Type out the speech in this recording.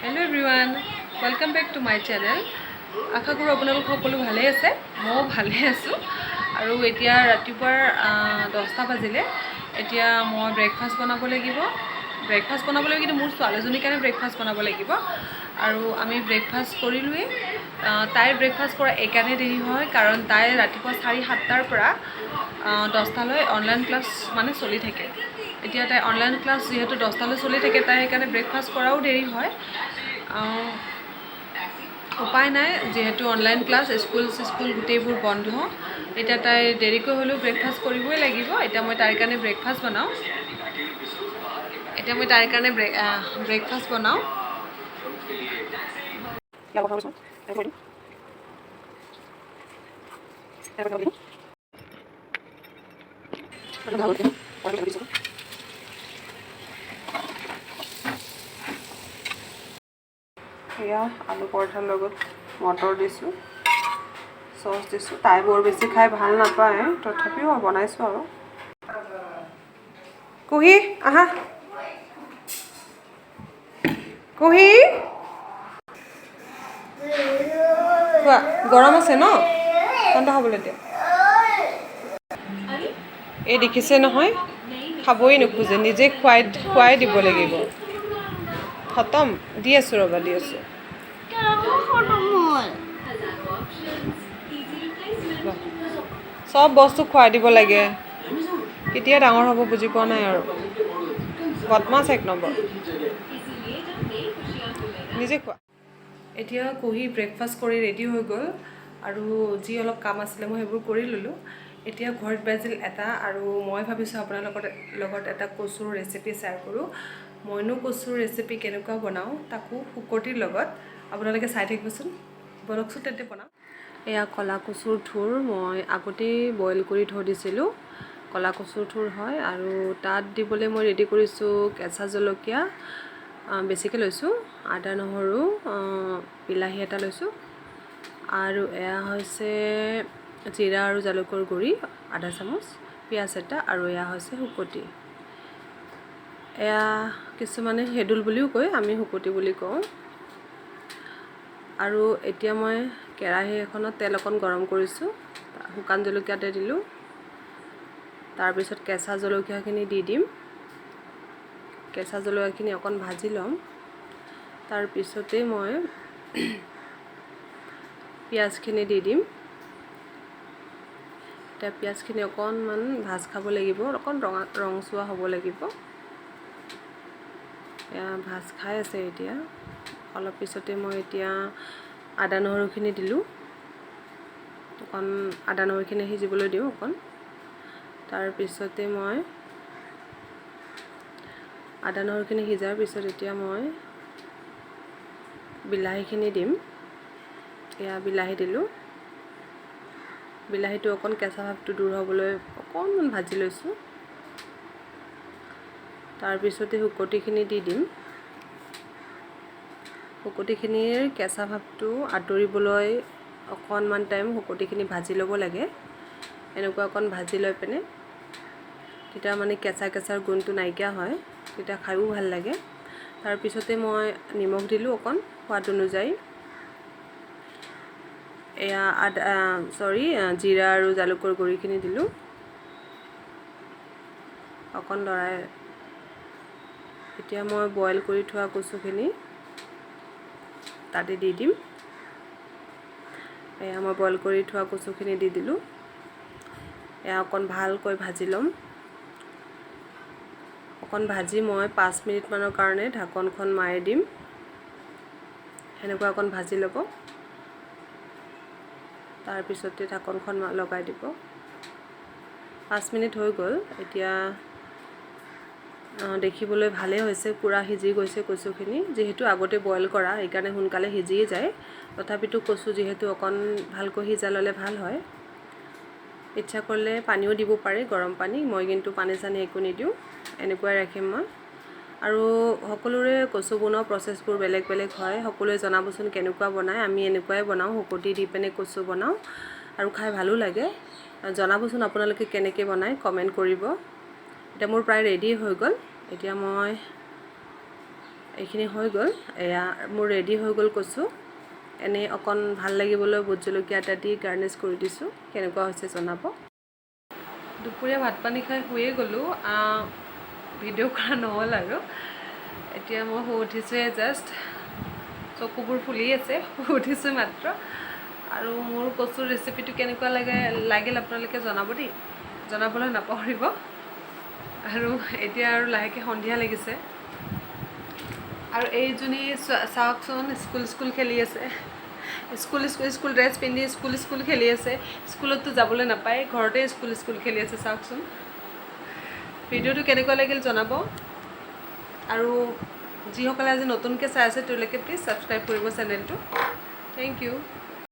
Hello everyone, welcome back to my channel. আশা কৰোঁ আপোনালোক সকলো ভালে আছে। মই ভালে আছোঁ আৰু এতিয়া ৰাতিপুৱাৰ 10টা বাজিলে। এতিয়া মই ব্ৰেকফাষ্ট বনাব লাগিব। ব্ৰেকফাষ্ট বনাবলৈ কিন্তু মোৰ ছোৱালীজনীৰ কাৰণে ব্ৰেকফাষ্ট বনাব লাগিব আৰু আমি ব্ৰেকফাষ্ট কৰিলোৱে। তাইৰ ব্ৰেকফাষ্ট কৰা এইকাৰণে দেৰি হয় কাৰণ তাই ৰাতিপুৱা 7:30টাৰ পৰা 10টালৈ অনলাইন ক্লাছ মানে চলি থাকে। এতিয়া তাই অনলাইন ক্লাছ যিহেতু 10টালৈ চলি থাকে, তাই সেইকাৰণে ব্ৰেকফাষ্ট কৰাও দেৰি হয়। উপায় নাই, যিহেতু অনলাইন ক্লাছ, স্কুল গোটেইবোৰ বন্ধ। এতিয়া তাই দেৰিকৈ হ'লেও ব্ৰেকফাষ্ট কৰিবই লাগিব। এতিয়া মই তাইৰ কাৰণে ব্ৰেকফাষ্ট বনাওঁ। এয়া আলু পৰঠাৰ লগত মটৰ দিছোঁ, চচ দিছোঁ। তাই বৰ বেছি খাই ভাল নাপায়, তথাপিও বনাইছোঁ আৰু। কুহি আহা, কুহি খোৱা, গৰম আছে ন, ঠাণ্ডা হ'বলৈ দিয়া। এই দেখিছে নহয়, খাবই নোখোজে, নিজে খুৱাই দিব লাগিব। খতম, দি আছোঁ ৰ'বা, দি আছোঁ। চব বস্তু খুৱাই দিব লাগে, কেতিয়া ডাঙৰ হ'ব বুজি পোৱা নাই আৰু। বদমাছ এক নম্বৰ, নিজে খোৱা। এতিয়া কুহি ব্ৰেকফাষ্ট কৰি ৰেডি হৈ গ'ল আৰু যি অলপ কাম আছিলে মই সেইবোৰ কৰি ল'লোঁ। এতিয়া ঘৰত বাজিল 1টা আৰু মই ভাবিছোঁ আপোনালোকৰ লগত এটা কচুৰ ৰেচিপি শ্বেয়াৰ কৰোঁ। মইনো কচুৰ ৰেচিপি কেনেকুৱা বনাওঁ, তাকো শুকতিৰ লগত। আপোনালোকে চাই থাকিবচোন, বলকচোন তেন্তে বনাওঁ। এয়া ক'লা কচুৰ থুৰ মই আগতেই বইল কৰি থৈ দিছিলোঁ। ক'লা কচুৰ থুৰ হয় আৰু তাত দিবলৈ মই ৰেডি কৰিছোঁ কেঁচা জলকীয়া বেছিকৈ লৈছোঁ, আদা নহৰু, বিলাহী এটা লৈছোঁ আৰু এয়া হৈছে জিৰা আৰু জালুকৰ গুড়ি আধা চামুচ, পিঁয়াজ এটা আৰু এয়া হৈছে শুকতি। এয়া কিছুমানে হেদুল বুলিও কয়, আমি শুকতি বুলি কওঁ। আৰু এতিয়া মই কেৰাহী এখনত তেল অকণ গৰম কৰিছোঁ, শুকান জলকীয়া এটা দিলোঁ, তাৰপিছত কেঁচা জলকীয়াখিনি দি দিম। কেঁচা জলকীয়াখিনি অকণ ভাজি ল'ম, তাৰপিছতে মই পিঁয়াজখিনি দি দিম। এতিয়া পিঁয়াজখিনি অকণমান ভাজ খাব লাগিব, অকণ ৰঙচুৱা হ'ব লাগিব। এয়া ভাজ খাই আছে এতিয়া। অলপ পিছতে মই এতিয়া আদা নহৰুখিনি দিলোঁ, অকণ আদা নহৰুখিনি সিজিবলৈ দিওঁ অকণ। তাৰপিছতে মই আদা নহৰুখিনি সিজাৰ পিছত এতিয়া মই বিলাহীখিনি দিম। এয়া বিলাহী দিলোঁ, বিলাহীটো অকণ কেঁচা ভাৱটো দূৰ হ'বলৈ অকণমান ভাজি লৈছোঁ। তাৰপিছতে শুকতিখিনি দি দিম। শুকতিখিনিৰ কেঁচা ভাৱটো আঁতৰিবলৈ অকণমান টাইম শুকতিখিনি ভাজি ল'ব লাগে। এনেকুৱা অকণ ভাজি লৈ পিনে তেতিয়া মানে কেঁচাৰ গোন্ধটো নাইকিয়া হয়, তেতিয়া খায়ো ভাল লাগে। তাৰপিছতে মই নিমখ দিলোঁ অকণ সোৱাদ অনুযায়ী। এয়া জিৰা আৰু জালুকৰ গুড়িখিনি দিলোঁ, অকণ লৰাই। এতিয়া মই বইল কৰি থোৱা কচুখিনি তাতে দি দিম। এয়া মই বইল কৰি থোৱা কচুখিনি দি দিলোঁ। এয়া অকণ ভালকৈ ভাজি ল'ম। অকণ ভাজি মই 5 মিনিটমানৰ কাৰণে ঢাকনখন মাৰি দিম। সেনেকুৱা অকণ ভাজি ল'ব, তাৰপিছতে ঢাকনখন লগাই দিব। 5 মিনিট হৈ গ'ল। এতিয়া দেখিবলৈ ভালেই হৈছে, পূৰা সিজি গৈছে কচুখিনি। যিহেতু আগতে বইল কৰা, সেইকাৰণে সোনকালে সিজিয়ে যায়। তথাপিতো কচু যিহেতু অকণ ভালকৈ সিজা ল'লে ভাল হয়। ইচ্ছা কৰিলে পানীও দিব পাৰে, গৰম পানী। মই কিন্তু পানী চানী একো নিদিওঁ, এনেকুৱাই ৰাখিম মই। আৰু সকলোৰে কচু বনোৱা প্ৰচেছবোৰ বেলেগ বেলেগ হয়, সকলোৱে জনাবচোন কেনেকুৱা বনায়। আমি এনেকুৱাই বনাওঁ, শুকতি দি পিনে কচু বনাওঁ আৰু খাই ভালো লাগে। জনাবচোন আপোনালোকে কেনেকৈ বনায়, কমেণ্ট কৰিব। এতিয়া মোৰ প্ৰায় ৰেডি হৈ গ'ল। এতিয়া মই এইখিনি হৈ গ'ল। এয়া মোৰ ৰেডি হৈ গ'ল কচু। এনেই অকণ ভাল লাগিবলৈ ভোট জলকীয়া এটা দি গাৰ্নিছ কৰি দিছোঁ। কেনেকুৱা হৈছে জনাব। দুপৰীয়া ভাত পানী খাই শুয়ে গ'লোঁ, ভিডিঅ' কৰা নহ'ল আৰু। এতিয়া মই শুই উঠিছোঁহে জাষ্ট, চকুবোৰ ফুলি আছে, শুই উঠিছোঁ মাত্ৰ। আৰু মোৰ কচুৰ ৰেচিপিটো কেনেকুৱা লাগিল আপোনালোকে জনাব দেই, জনাবলৈ নাপাহৰিব। আৰু এতিয়া আৰু লাহেকৈ সন্ধিয়া লাগিছে, আৰু এইজনী চাওকচোন স্কুল খেলি আছে। স্কুল ড্ৰেছ পিন্ধি স্কুল খেলি আছে। স্কুলততো যাবলৈ নাপায়, ঘৰতে স্কুল খেলি আছে চাওকচোন। ভিডিঅ'টো কেনেকুৱা লাগিল জনাব। আৰু যিসকলে আজি নতুনকৈ চাই আছে তেওঁলোকে প্লিজ ছাবস্ক্ৰাইব কৰিব চেনেলটো। Thank U.